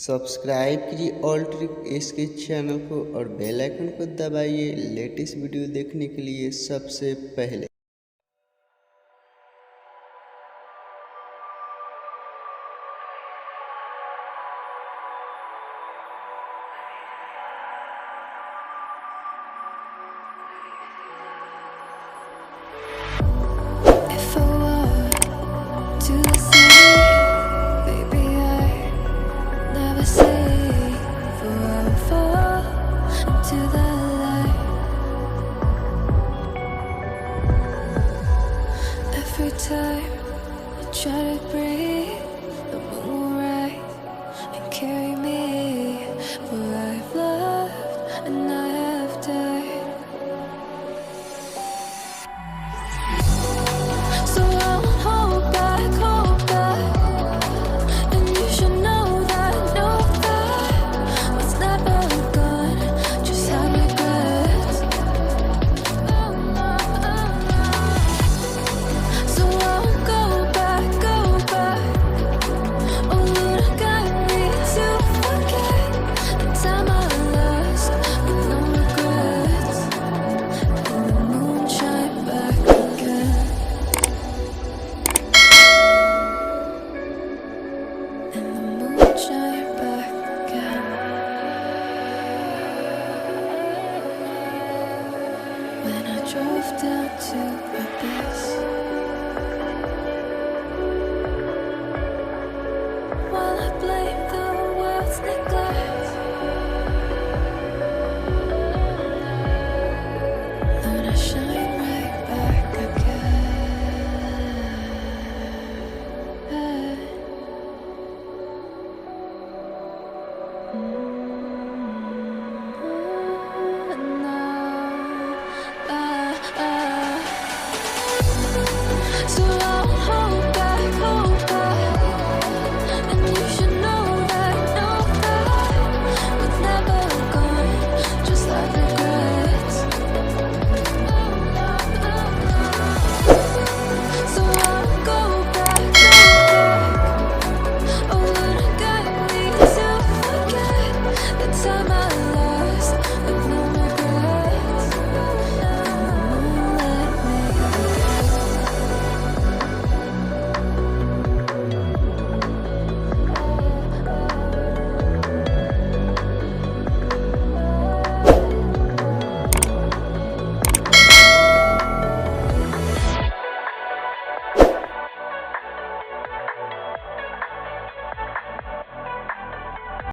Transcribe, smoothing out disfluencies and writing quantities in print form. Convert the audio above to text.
Subscribe कीजिए all trick इसके channel को और बेल आइकन को दबाइए लेटेस्ट वीडियो देखने के लिए सबसे पहले। Every time I try to breathe, the moon will rise and carry me where I've loved and I have died. So I won't hold back, and you should know that what's never gone just have regrets. So I won't go back. Oh, Lord, guide me to forget the time I lost with no regrets. And the moon shine back again. And the moon shine back again. When I drove down to my base,